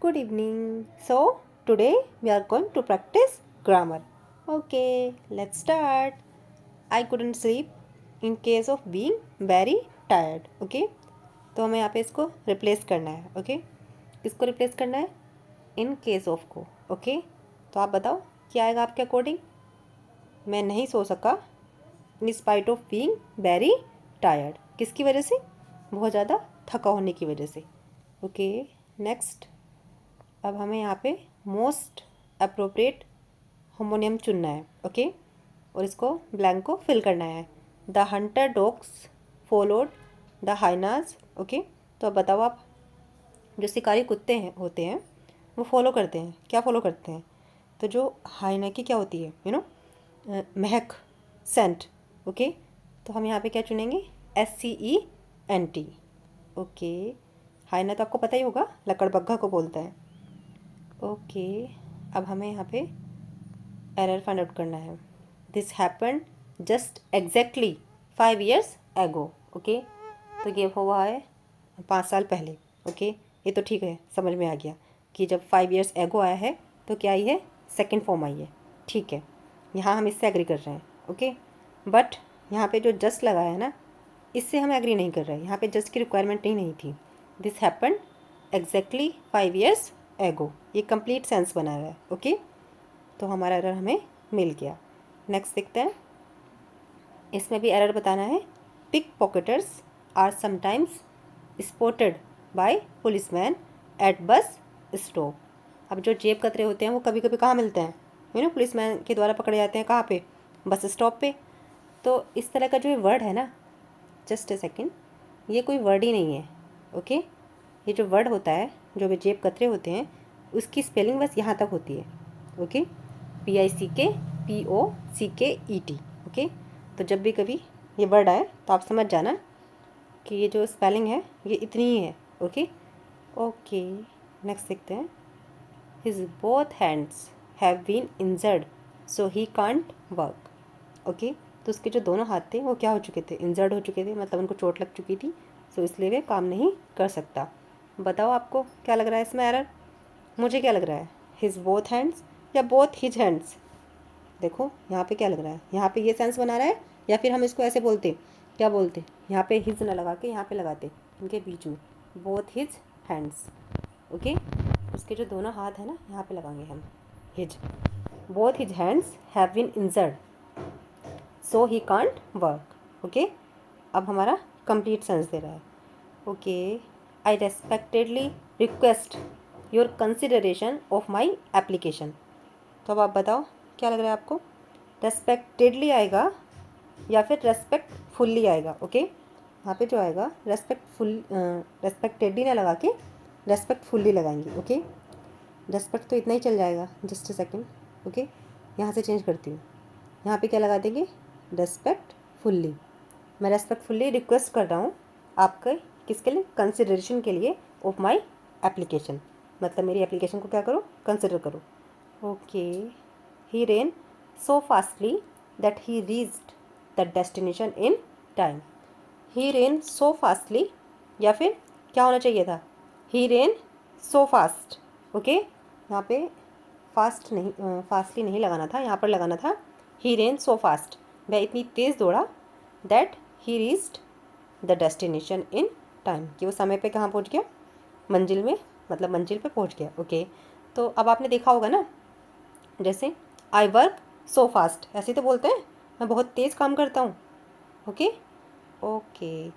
Good evening. So, today we are going to practice grammar. Okay, let's start. I couldn't sleep in case of being very tired. Okay, तो हमें यहाँ पे इसको replace करना है. Okay, किसको replace करना है? इन केस ऑफ को. ओके, तो आप बताओ क्या आएगा आपके अकॉर्डिंग? मैं नहीं सो सका in spite of being very tired. किसकी वजह से? बहुत ज़्यादा थका होने की वजह से. Okay, next. अब हमें यहाँ पे मोस्ट अप्रोप्रिएट होमोनियम चुनना है. ओके, और इसको ब्लैंक को फिल करना है. The Hunter dogs followed the hyenas. Okay, तो अब बताओ आप, जो शिकारी कुत्ते हैं होते हैं वो फॉलो करते हैं. क्या फॉलो करते हैं? तो जो हाइना की क्या होती है, महक, सेंट. ओके, तो हम यहाँ पे क्या चुनेंगे? SCENT. ओके, हाइना तो आपको पता ही होगा, लकड़बग्घा को बोलता है. ओके, अब हमें यहाँ पे एरर फाइंड आउट करना है. This happen just exactly 5 years एगो. ओके, तो ये हुआ है 5 साल पहले. ओके, ये तो ठीक है, समझ में आ गया कि जब 5 years एगो आया है तो क्या आई है? सेकेंड फॉर्म आई है. ठीक है, यहाँ हम इससे एग्री कर रहे हैं. ओके, बट यहाँ पे जो जस्ट लगाया है ना, इससे हम एग्री नहीं कर रहे हैं. यहाँ पे जस्ट की रिक्वायरमेंट नहीं थी. दिस हैपन एग्जैक्टली 5 years एगो, ये कंप्लीट सेंस बना रहा है. ओके, तो हमारा एरर हमें मिल गया. नेक्स्ट देखते हैं. इसमें भी एरर बताना है. Pick pocketers are sometimes spotted by policeman at bus stop. अब जो जेब कतरे होते हैं वो कभी कभी कहाँ मिलते हैं? पुलिसमैन के द्वारा पकड़े जाते हैं. कहाँ पे? बस स्टॉप पे. तो इस तरह का जो वर्ड है ना, जस्ट ए सेकेंड, ये कोई वर्ड ही नहीं है. ओके, ये जो वर्ड होता है, जो भी जेब कतरे होते हैं, उसकी स्पेलिंग बस यहाँ तक होती है. Okay, PICKPOCKET. ओके, तो जब भी कभी ये वर्ड आए तो आप समझ जाना कि ये जो स्पेलिंग है ये इतनी ही है. ओके ओके, नेक्स्ट देखते हैं. His both hands have been injured so he can't work. Okay, तो उसके जो दोनों हाथ थे वो क्या हो चुके थे? इंजर्ड हो चुके थे, मतलब उनको चोट लग चुकी थी, सो इसलिए वे काम नहीं कर सकता. बताओ आपको क्या लग रहा है इसमें एरर? मुझे क्या लग रहा है? हिज बोथ हैंड्स या बोथ हिज हैंड्स? देखो यहाँ पे क्या लग रहा है, यहाँ पे ये सेंस बना रहा है, या फिर हम इसको ऐसे बोलते, क्या बोलते, यहाँ पे हिज ना लगा के यहाँ पे लगाते, इनके बीच में बोथ हिज हैंड्स. ओके, उसके जो दोनों हाथ है ना, यहाँ पे लगाएंगे हम his. Both his hands have been injured so he can't work. Okay, अब हमारा कंप्लीट सेंस दे रहा है. Okay, I respectedly request your consideration of my application. तो अब आप बताओ क्या लग रहा है आपको? रेस्पेक्टेडली आएगा या फिर रेस्पेक्टफुल्ली आएगा? ओके, यहाँ पे जो आएगा रेस्पेक्टेडली ना लगा के रेस्पेक्टफुल्ली लगाएंगे. ओके, रेस्पेक्ट तो इतना ही चल जाएगा. Just a second. ओके, यहाँ से चेंज करती हूँ. यहाँ पे क्या लगा देंगे? रेस्पेक्टफुल्ली. मैं रेस्पेक्टफुल्ली रिक्वेस्ट कर रहा हूँ आपके, किसके लिए? कंसिडरेशन के लिए ऑफ माई एप्लीकेशन, मतलब मेरी एप्लीकेशन को क्या करो? कंसिडर करो. Okay, he rain so fastly that he reached the destination in time. He rain so fastly, या फिर क्या होना चाहिए था? ही रेन सो फास्ट. ओके, यहाँ पे फास्ट नहीं, फास्टली नहीं लगाना था, यहाँ पर लगाना था ही रेन सो फास्ट. वह इतनी तेज़ दौड़ा that he reached the destination in time, कि वो समय पे कहाँ पहुँच गया? मंजिल में, मतलब मंजिल पे पहुँच गया. ओके, तो अब आपने देखा होगा ना, जैसे आई वर्क सो फास्ट, ऐसे तो बोलते हैं, मैं बहुत तेज़ काम करता हूँ. Okay okay,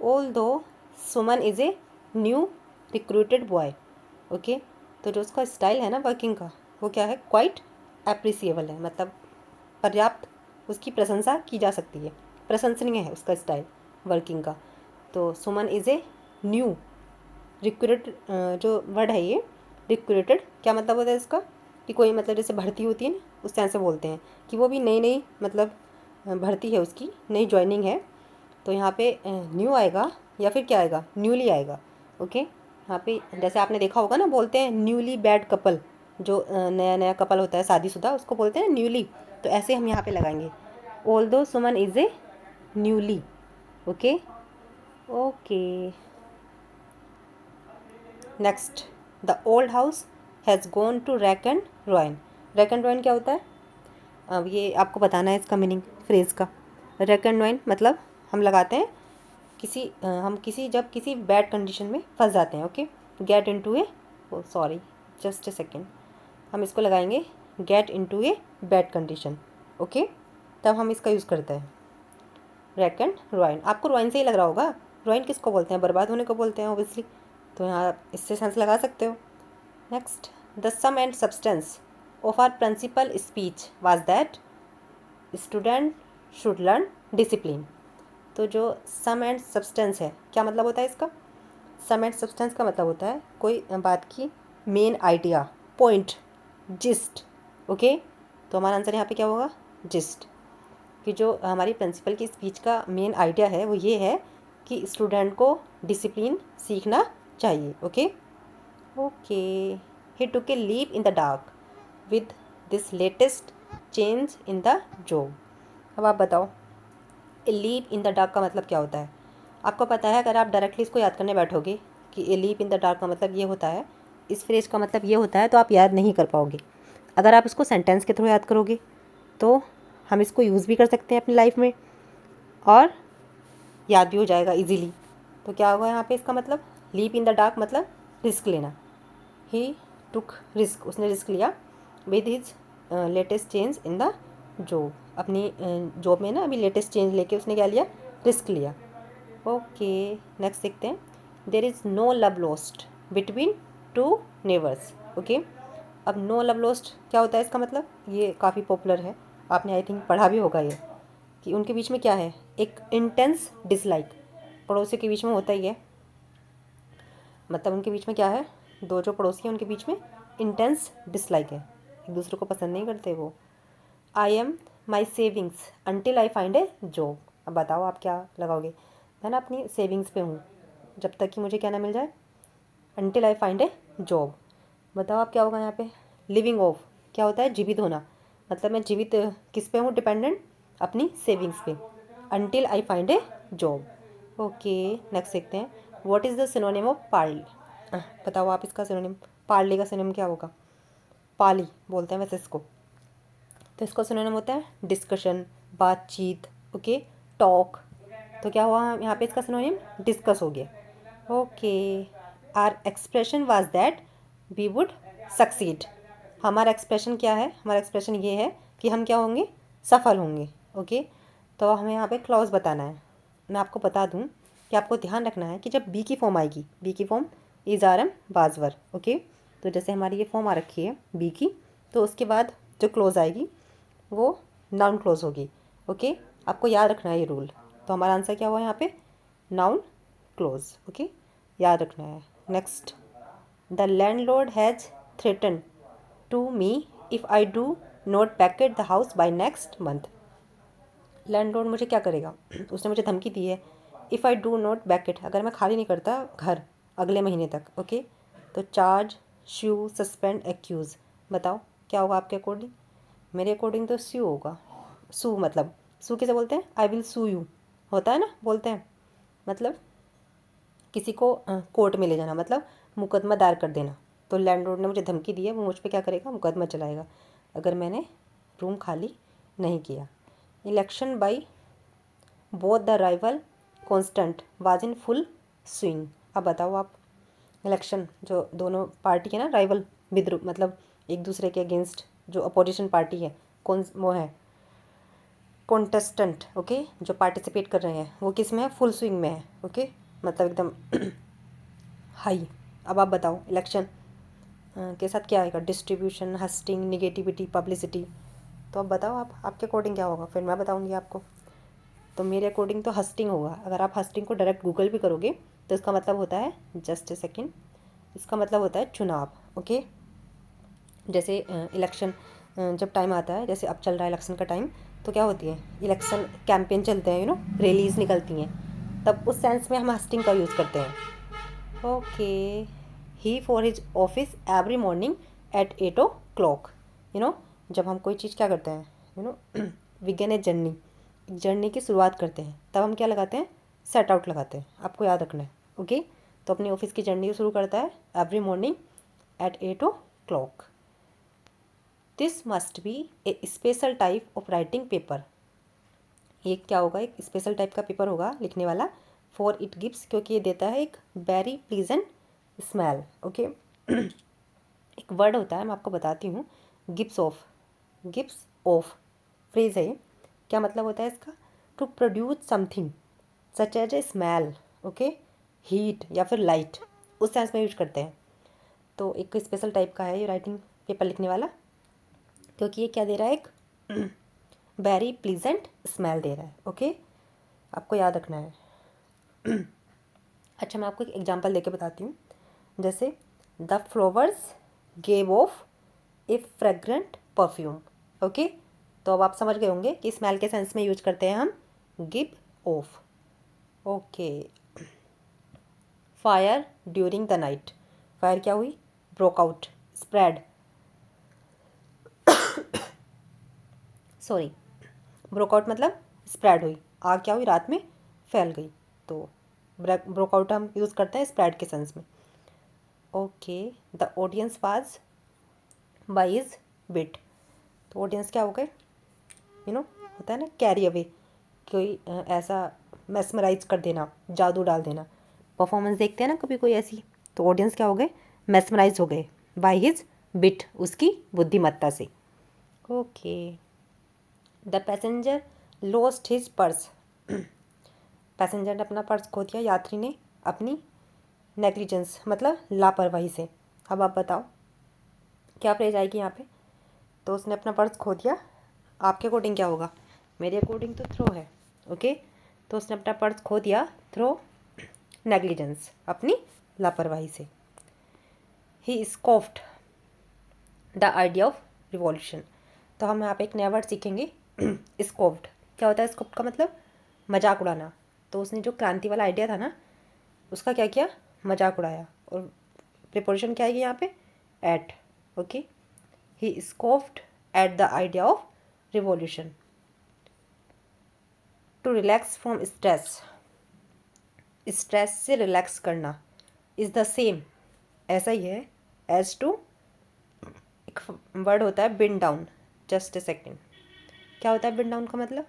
although Suman is a new recruited boy. Okay, तो जो उसका स्टाइल है ना वर्किंग का, वो क्या है? क्वाइट अप्रिसिएबल है, मतलब पर्याप्त उसकी प्रशंसा की जा सकती है, प्रशंसनीय है उसका स्टाइल वर्किंग का. तो सुमन इज़ ए न्यू रिक्रूटेड, जो वर्ड है ये रिक्रूटेड, क्या मतलब होता है इसका? कि कोई, मतलब जैसे भर्ती होती है ना, उस तरह से बोलते हैं कि वो भी नई नई, मतलब भर्ती है उसकी, नई ज्वाइनिंग है. तो यहाँ पे न्यू आएगा या फिर क्या आएगा? न्यूली आएगा. ओके, यहाँ पे जैसे आपने देखा होगा ना, बोलते हैं न्यूली बैड कपल, जो नया नया कपल होता है शादीशुदा, उसको बोलते हैं न्यूली. तो ऐसे हम यहाँ पे लगाएंगे, although Suman is a newly. Okay okay, next the old house has gone to rack and ruin. Rack and ruin क्या होता है? अब ये आपको बताना है इसका मीनिंग फ्रेज़ का। रैक एंड रॉइन मतलब हम लगाते हैं जब किसी बैड कंडीशन में फंस जाते हैं। Okay, get into A, sorry just a second, हम इसको लगाएंगे get into a bad condition. Okay, तब हम इसका यूज़ करते हैं रैक एंड रॉइन। आपको रॉइन से ही लग रहा होगा, रॉइन किसको बोलते हैं? बर्बाद होने को बोलते हैं ऑब्वियसली, तो यहाँ आप इससे सेंस लगा सकते हो। Next, the sum and substance of our principal speech was that student should learn discipline. तो जो सम एंड सब्सटेंस है, क्या मतलब होता है इसका? सम एंड सब्सटेंस का मतलब होता है कोई बात की main idea, point, gist. Okay, तो हमारा आंसर यहाँ पे क्या होगा? जिस्ट। कि जो हमारी प्रिंसिपल की स्पीच का मेन आइडिया है वो ये है कि स्टूडेंट को डिसिप्लिन सीखना चाहिए। Okay okay, he took a leap in the dark with this latest change in the job. अब आप बताओ, a leap in the dark का मतलब क्या होता है? आपको पता है, अगर आप डायरेक्टली इसको याद करने बैठोगे कि a leap in the dark का मतलब ये होता है, इस फ्रेज का मतलब ये होता है, तो आप याद नहीं कर पाओगे। अगर आप इसको सेंटेंस के थ्रू याद करोगे तो हम इसको यूज़ भी कर सकते हैं अपनी लाइफ में और याद भी हो जाएगा इजीली। तो क्या होगा यहाँ पे इसका मतलब? लीप इन द डार्क मतलब रिस्क लेना। ही टुक रिस्क, उसने रिस्क लिया with his latest change in the job. अपनी जॉब में ना अभी लेटेस्ट चेंज लेके उसने क्या लिया? रिस्क लिया। ओके, नेक्स्ट देखते हैं। There is no love lost between two neighbours. Okay, अब नो लव लॉस्ट क्या होता है इसका मतलब? ये काफ़ी पॉपुलर है, आपने आई थिंक पढ़ा भी होगा ये, कि उनके बीच में क्या है? एक इंटेंस डिसलाइक। पड़ोसी के बीच में होता ही है, मतलब उनके बीच में क्या है? दो जो पड़ोसी हैं उनके बीच में इंटेंस डिसलाइक है, एक दूसरे को पसंद नहीं करते वो। I am my savings until I find A job. अब बताओ आप क्या लगाओगे? मैं ना अपनी सेविंग्स पे हूँ जब तक कि मुझे क्या ना मिल जाए, until I find A job. बताओ आप क्या होगा यहाँ पे? लिविंग ऑफ क्या होता है? जीवित होना, मतलब मैं जीवित किस पे हूँ? डिपेंडेंट अपनी सेविंग्स पे, until I find A job. Okay, next देखते हैं। What is the synonym of Parly? बताओ आप इसका सिनोनिम, पार्ली का सिनोनिम क्या होगा? पाली बोलते हैं वैसे इसको, तो इसका सिनोनिम होता है डिस्कशन, बातचीत। Okay, talk. तो क्या हुआ यहाँ पे? इसका सिनोनिम डिस्कस हो गया। Okay, our expression was that we would succeed. हमारा एक्सप्रेशन क्या है? हमारा एक्सप्रेशन ये है कि हम क्या होंगे? सफल होंगे। ओके, तो हमें यहाँ पे क्लॉज बताना है। मैं आपको बता दूँ कि आपको ध्यान रखना है कि जब बी की फॉर्म आएगी, बी की फॉर्म इज़ आर एम बाजवर। ओके, तो जैसे हमारी ये फॉर्म आ रखी है बी की, तो उसके बाद जो क्लोज आएगी वो नाउन क्लोज होगी। ओके, आपको याद रखना है ये रूल। तो हमारा आंसर क्या हुआ यहाँ पे? Noun close. ओके, याद रखना है। Next, the landlord has threaten to me if I do not vacate the house by next month. Landlord मुझे क्या करेगा? उसने मुझे धमकी दी है, if I do not vacate, अगर मैं खाली नहीं करता घर अगले महीने तक। ओके, तो चार्ज, श्यू, सस्पेंड, एक्यूज़। बताओ क्या होगा आपके अकॉर्डिंग? मेरे अकॉर्डिंग तो स्यू होगा। सू मतलब, सू किसे बोलते हैं? आई विल सू यू होता है ना, बोलते हैं, मतलब किसी को कोर्ट में ले जाना, मतलब मुकदमा दायर कर देना। तो लैंडलॉर्ड ने मुझे धमकी दी है, वो मुझ पर क्या करेगा? मुकदमा चलाएगा अगर मैंने रूम खाली नहीं किया। Election by both the rival constant was in full swing. अब बताओ आप, इलेक्शन जो दोनों पार्टी है ना, राइवल, विद्रोह, मतलब एक दूसरे के अगेंस्ट जो अपोजिशन पार्टी है, कौन वो है? कॉन्टेस्टेंट। ओके, जो पार्टिसिपेट कर रहे हैं वो किस में है? फुल स्विंग में है। ओके, मतलब एकदम हाई। अब आप बताओ इलेक्शन के साथ क्या आएगा? Distribution, husting, negativity, publicity. तो अब बताओ आप, आपके अकॉर्डिंग क्या होगा? फिर मैं बताऊंगी आपको। तो मेरे अकॉर्डिंग तो हस्टिंग होगा। अगर आप हस्टिंग को डायरेक्ट गूगल भी करोगे तो इसका मतलब होता है, जस्ट ए सेकेंड, इसका मतलब होता है चुनाव। ओके, जैसे इलेक्शन जब टाइम आता है, जैसे अब चल रहा है इलेक्शन का टाइम, तो क्या होती है? इलेक्शन कैंपेन चलते हैं, रैलीज निकलती हैं, तब उस सेंस में हम हस्टिंग का यूज़ करते हैं। Okay, he for his office every morning at 8 o'clock। जब हम कोई चीज़ क्या करते हैं, विगन ए जर्नी, एक जर्नी की शुरुआत करते हैं, तब हम क्या लगाते हैं? सेट आउट लगाते हैं। आपको याद रखना है। ओके, तो अपनी ऑफिस की जर्नी शुरू करता है every morning at 8 o'clock. This must be a special type of writing paper. ये क्या होगा, एक स्पेशल टाइप का पेपर होगा लिखने वाला. फॉर इट गिव्स, क्योंकि ये देता है एक वेरी प्लीजेंट स्मेल. ओके. एक वर्ड होता है, मैं आपको बताती हूँ. Gives off. Gives off phrase है. क्या मतलब होता है इसका? To produce something such as a smell. Okay. Heat या फिर लाइट, उस सेंस में यूज करते हैं. तो एक स्पेशल टाइप का है ये राइटिंग पेपर लिखने वाला, क्योंकि ये क्या दे रहा है, एक वेरी प्लीजेंट स्मेल दे रहा है. ओके. आपको याद रखना है. अच्छा, मैं आपको एक एग्जांपल देके बताती हूँ. जैसे the flowers gave of A fragrant perfume. Okay. तो अब आप समझ गए होंगे कि स्मेल के सेंस में यूज करते हैं हम give of. Okay. Fire during the night. Fire क्या हुई? Broke out, spread. Sorry, broke out मतलब स्प्रेड हुई. आग क्या हुई? रात में फैल गई. तो ब्रोकआउट हम यूज़ करते हैं स्प्रेड के सेंस में. Okay. The audience was by is bit. तो ऑडियंस क्या हो गए, होता है ना कैरी अवे, कोई ऐसा मेस्मराइज कर देना, जादू डाल देना. परफॉर्मेंस देखते हैं ना कभी कोई ऐसी, तो ऑडियंस क्या हो गए? मेस्मराइज हो गए बाई हिज बिट, उसकी बुद्धिमत्ता से. Okay. The passenger lost his purse. Passenger ने अपना पर्स खो दिया, यात्री ने अपनी नेग्लिजेंस मतलब लापरवाही से. अब आप बताओ क्या फ्रेज आएगी यहाँ पे? तो उसने अपना पर्स खो दिया. आपके अकॉर्डिंग क्या होगा? मेरे अकॉर्डिंग तो थ्रो है. ओके. तो उसने अपना पर्स खो दिया थ्रो नेग्लिजेंस, अपनी लापरवाही से. ही स्कॉफ्ड द आइडिया ऑफ रिवॉल्यूशन. तो हम यहाँ पे एक नया वर्ड सीखेंगे. स्कॉफ्ड क्या होता है? स्कॉफ्ड का मतलब मजाक उड़ाना. तो उसने जो क्रांति वाला आइडिया था ना, उसका क्या किया? मजाक उड़ाया. और प्रिपोजिशन क्या आएगी यहाँ पे? At. Okay. He scoffed at the idea of revolution. To relax from stress. Stress से रिलैक्स करना इज़ द सेम, ऐसा ही है एज टू. एक वर्ड होता है बिन डाउन. Just a second. क्या होता है बिन डाउन का मतलब?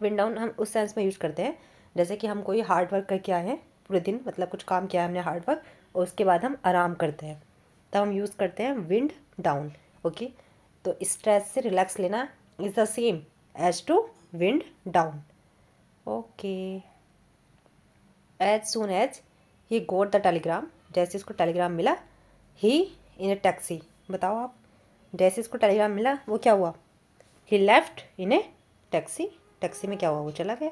विंड डाउन हम उस सेंस में यूज़ करते हैं जैसे कि हम कोई हार्ड वर्क करके आए हैं पूरे दिन, मतलब कुछ काम किया है हमने हार्ड वर्क, और उसके बाद हम आराम करते हैं, तब हम यूज़ करते हैं विंड डाउन. ओके. तो स्ट्रेस से रिलैक्स लेना is the same as to wind down. Okay. As soon as he got the telegram. जैसे इसको टेलीग्राम मिला, ही इन ए टैक्सी. बताओ आप, जैसे इसको टेलीग्राम मिला वो क्या हुआ? He left in a taxi. Taxi में क्या हुआ? वो चला गया.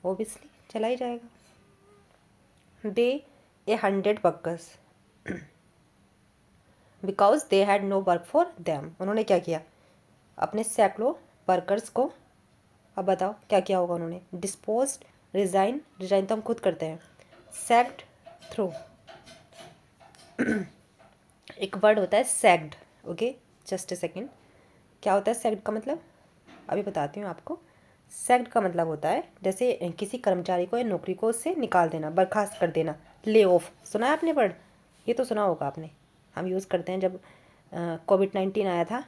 ओबियसली चला ही जाएगा. They a 100 workers because they had no work for them. उन्होंने क्या किया? अपने सैकड़ों वर्कर्स को, अब बताओ क्या किया होगा उन्होंने? डिस्पोज्ड. रिज़ाइन. रिज़ाइन तो हम खुद करते हैं. सैक्ड. थ्रो. एक वर्ड होता है sacked. Okay. Just a second. क्या होता है सैक्ड का मतलब? अभी बताती हूँ आपको. सैक्ड का मतलब होता है जैसे किसी कर्मचारी को या नौकरी को उससे निकाल देना, बर्खास्त कर देना. ले ऑफ सुना है आपने वर्ड? ये तो सुना होगा आपने. हम यूज़ करते हैं जब कोविड-19 आया था,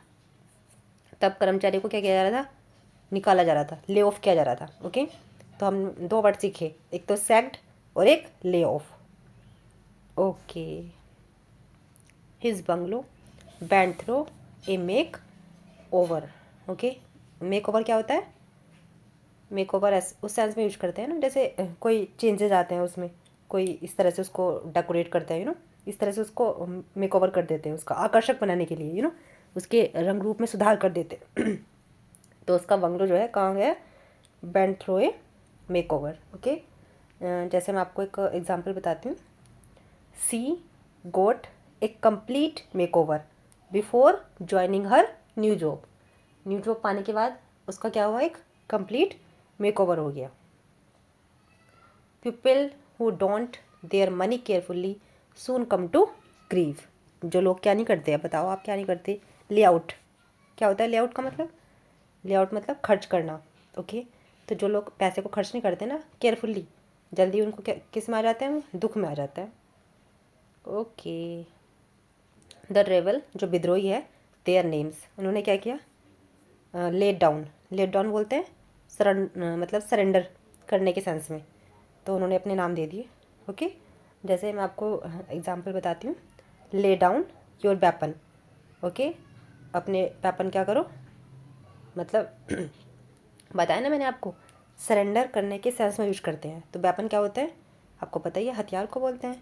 तब कर्मचारी को क्या किया जा रहा था? निकाला जा रहा था, ले ऑफ किया जा रहा था. ओके. तो हम दो वर्ड सीखे, एक तो सैक्ड और एक lay off. Okay. His bungalow went through a makeover. Okay. Makeover क्या होता है? मेक ओवर उस सेंस में यूज करते हैं ना, जैसे कोई चेंजेस आते हैं उसमें, कोई इस तरह से उसको डेकोरेट करते हैं, इस तरह से उसको मेक ओवर कर देते हैं, उसका आकर्षक बनाने के लिए, उसके रंग रूप में सुधार कर देते हैं. तो उसका बंगलो जो है कहाँ गया? Went through a makeover. Okay. जैसे मैं आपको एक एग्जांपल बताती हूँ. She got a complete makeover before joining her new job. New job पाने के बाद उसका क्या हुआ? एक कंप्लीट मेक ओवर हो गया. People who don't their money carefully soon come to grieve. जो लोग क्या नहीं करते, अब बताओ आप क्या नहीं करते? लेआउट. क्या होता है लेआउट का मतलब? लेआउट मतलब खर्च करना. ओके. तो जो लोग पैसे को खर्च नहीं करते ना केयरफुल्ली, जल्दी उनको क्या किस में आ जाते हैं? दुख में आ जाता है. ओके. द रेबल जो विद्रोही है, देयर नेम्स, उन्होंने क्या किया, लेट डाउन बोलते हैं मतलब सरेंडर करने के सेंस में, तो उन्होंने अपने नाम दे दिए। ओके, जैसे मैं आपको एग्जांपल बताती हूँ, lay down your weapon. Okay, अपने वेपन क्या करो, मतलब बताया ना मैंने आपको, सरेंडर करने के सेंस में यूज करते हैं। तो वेपन क्या होता है, आपको पता ही है, हथियार को बोलते हैं।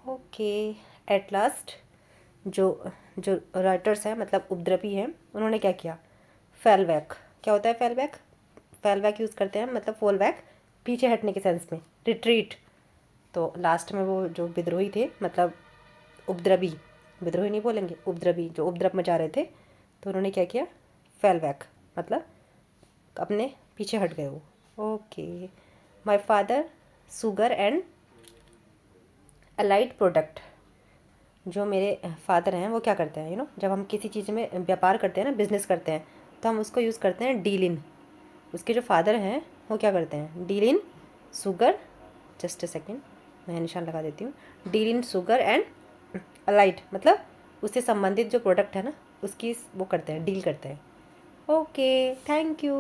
ओके, एट लास्ट जो जो राइटर्स हैं, मतलब उपद्रवी हैं, उन्होंने क्या किया, फेल बैक। क्या होता है fell back, fell back use करते हैं, मतलब फॉल बैक, पीछे हटने के सेंस में, रिट्रीट। तो लास्ट में वो जो विद्रोही थे, मतलब उपद्रवी, विद्रोही नहीं बोलेंगे, उपद्रवी, जो उपद्रव मचा रहे थे, तो उन्होंने क्या किया, फेल बैक, मतलब अपने पीछे हट गए वो। Okay, my father sugar and allied product, जो मेरे फादर हैं वो क्या करते हैं, जब हम किसी चीज़ में व्यापार करते हैं ना, बिजनेस करते हैं, तो हम उसको यूज़ करते हैं डील इन। उसके जो फादर हैं वो क्या करते हैं, deal in sugar, just a second मैं निशान लगा देती हूँ, deal in sugar and allied, मतलब उससे संबंधित जो प्रोडक्ट है ना, उसकी वो करते हैं, डील करते हैं। Okay, thank you.